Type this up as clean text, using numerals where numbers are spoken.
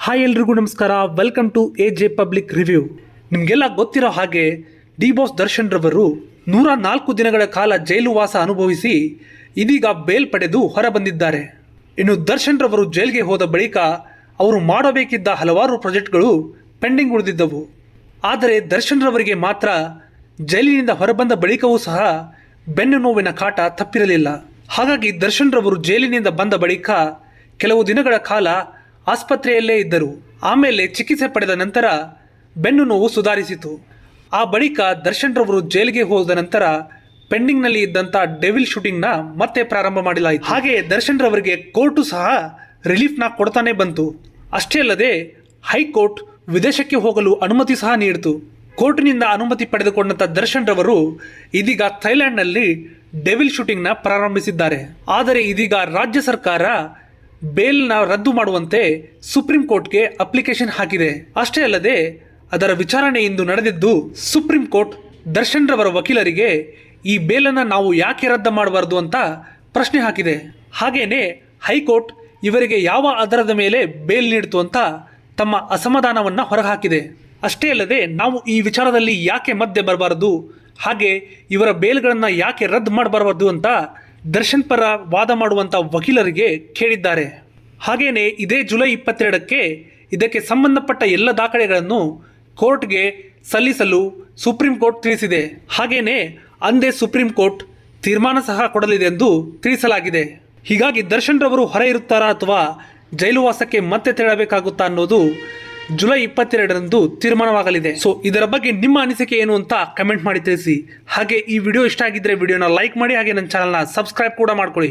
Hi ಎಲ್ರಿಗೂ ನಮಸ್ಕಾರ. Welcome to AJ public review. ನಿಮಗೆಲ್ಲ ಗೊತ್ತಿರೋ ಹಾಗೆ ಡಿ ಬಾಸ್ ದರ್ಶನ್ ರವರು 104 ದಿನಗಳ ಕಾಲ ಜೈಲು ವಾಸ ಅನುಭವಿಸಿ ಇದೀಗ ಬೇಲ್ ಪಡೆದು ಹೊರಬಂದಿದ್ದಾರೆ. ಇನ್ನು ದರ್ಶನ್ ರವರು ಜೈಲಿಗೆ ಹೋದ ಬಳಿಕ ಅವರು ಮಾಡಬೇಕಿದ್ದ ಹಲವಾರು ಪ್ರಾಜೆಕ್ಟ್ಗಳು ಪೆಂಡಿಂಗ್ ಉಳಿದಿದ್ದವು. ಆದರೆ ದರ್ಶನ್ ರವರಿಗೆ ಮಾತ್ರ ಜೈಲಿನಿಂದ ಹೊರಬಂದ ಬಳಿಕವೂ ಸಹ ಬೆನ್ನು ನೋವಿನ ಕಾಟ ತಪ್ಪಿರಲಿಲ್ಲ. ಹಾಗಾಗಿ ದರ್ಶನ್ ರವರು ಜೈಲಿನಿಂದ ಬಂದ ಬಳಿಕ ಕೆಲವು ದಿನಗಳ ಕಾಲ ಆಸ್ಪತ್ರೆಯಲ್ಲೇ ಇದ್ದರು. ಆಮೇಲೆ ಚಿಕಿತ್ಸೆ ಪಡೆದ ನಂತರ ಬೆನ್ನು ನೋವು ಸುಧಾರಿಸಿತು. ಆ ಬಳಿಕ ದರ್ಶನ್ ರವರು ಜೈಲಿಗೆ ಹೋದ ನಂತರ ಪೆಂಡಿಂಗ್ನಲ್ಲಿ ಇದ್ದಂಥ ಡೆವಿಲ್ ಶೂಟಿಂಗ್ನ ಮತ್ತೆ ಪ್ರಾರಂಭ ಮಾಡಲಾಯಿತು. ಹಾಗೆ ದರ್ಶನ್ ರವರಿಗೆ ಕೋರ್ಟು ಸಹ ರಿಲೀಫ್ನ ಕೊಡ್ತಾನೆ ಬಂತು. ಅಷ್ಟೇ ಅಲ್ಲದೆ ಹೈಕೋರ್ಟ್ ವಿದೇಶಕ್ಕೆ ಹೋಗಲು ಅನುಮತಿ ಸಹ ನೀಡಿತು. ಕೋರ್ಟಿನಿಂದ ಅನುಮತಿ ಪಡೆದುಕೊಂಡಂಥ ದರ್ಶನ್ ರವರು ಇದೀಗ ಥೈಲ್ಯಾಂಡ್ನಲ್ಲಿ ಡೆವಿಲ್ ಶೂಟಿಂಗ್ನ ಪ್ರಾರಂಭಿಸಿದ್ದಾರೆ. ಆದರೆ ಇದೀಗ ರಾಜ್ಯ ಸರ್ಕಾರ ಬೇಲ್ನ ರದ್ದು ಮಾಡುವಂತೆ ಸುಪ್ರೀಂ ಕೋರ್ಟ್ಗೆ ಅಪ್ಲಿಕೇಶನ್ ಹಾಕಿದೆ. ಅಷ್ಟೇ ಅಲ್ಲದೆ ಅದರ ವಿಚಾರಣೆ ಇಂದು ನಡೆದಿದ್ದು ಸುಪ್ರೀಂ ಕೋರ್ಟ್ ದರ್ಶನ್ ರವರ ವಕೀಲರಿಗೆ ಈ ಬೇಲನ್ನು ನಾವು ಯಾಕೆ ರದ್ದು ಮಾಡಬಾರ್ದು ಅಂತ ಪ್ರಶ್ನೆ ಹಾಕಿದೆ. ಹಾಗೇನೆ ಹೈಕೋರ್ಟ್ ಇವರಿಗೆ ಯಾವ ಆಧಾರದ ಮೇಲೆ ಬೇಲ್ ನೀಡಿತು ಅಂತ ತಮ್ಮ ಅಸಮಾಧಾನವನ್ನು ಹೊರಹಾಕಿದೆ. ಅಷ್ಟೇ ಅಲ್ಲದೆ ನಾವು ಈ ವಿಚಾರದಲ್ಲಿ ಯಾಕೆ ಮಧ್ಯೆ ಬರಬಾರದು, ಹಾಗೆ ಇವರ ಬೇಲ್ಗಳನ್ನು ಯಾಕೆ ರದ್ದು ಮಾಡಬಾರದು ಅಂತ ದರ್ಶನ್ ಪರ ವಾದ ಮಾಡುವಂಥ ವಕೀಲರಿಗೆ ಕೇಳಿದ್ದಾರೆ. ಹಾಗೇನೆ ಇದೇ ಜುಲೈ 22ಕ್ಕೆ ಇದಕ್ಕೆ ಸಂಬಂಧಪಟ್ಟ ಎಲ್ಲ ದಾಖಲೆಗಳನ್ನು ಕೋರ್ಟ್ಗೆ ಸಲ್ಲಿಸಲು ಸುಪ್ರೀಂ ಕೋರ್ಟ್ ತಿಳಿಸಿದೆ. ಹಾಗೇನೆ ಅಂದೇ ಸುಪ್ರೀಂ ಕೋರ್ಟ್ ತೀರ್ಮಾನ ಸಹ ಕೊಡಲಿದೆ ಎಂದು ತಿಳಿಸಲಾಗಿದೆ. ಹೀಗಾಗಿ ದರ್ಶನ್ ರವರು ಹೊರ ಇರುತ್ತಾರಾ ಅಥವಾ ಜೈಲುವಾಸಕ್ಕೆ ಮತ್ತೆ ತೆರಳಬೇಕಾಗುತ್ತಾ ಅನ್ನೋದು ಜುಲೈ 22ರಂದು ತೀರ್ಮಾನವಾಗಲಿದೆ. ಸೊ ಇದರ ಬಗ್ಗೆ ನಿಮ್ಮ ಅನಿಸಿಕೆ ಏನು ಅಂತ ಕಮೆಂಟ್ ಮಾಡಿ ತಿಳಿಸಿ. ಹಾಗೆ ಈ ವಿಡಿಯೋ ಇಷ್ಟ ಆಗಿದ್ದರೆ ವಿಡಿಯೋನ ಲೈಕ್ ಮಾಡಿ, ಹಾಗೆ ನನ್ನ ಚಾನಲ್ನ ಸಬ್ಸ್ಕ್ರೈಬ್ ಕೂಡ ಮಾಡ್ಕೊಳ್ಳಿ.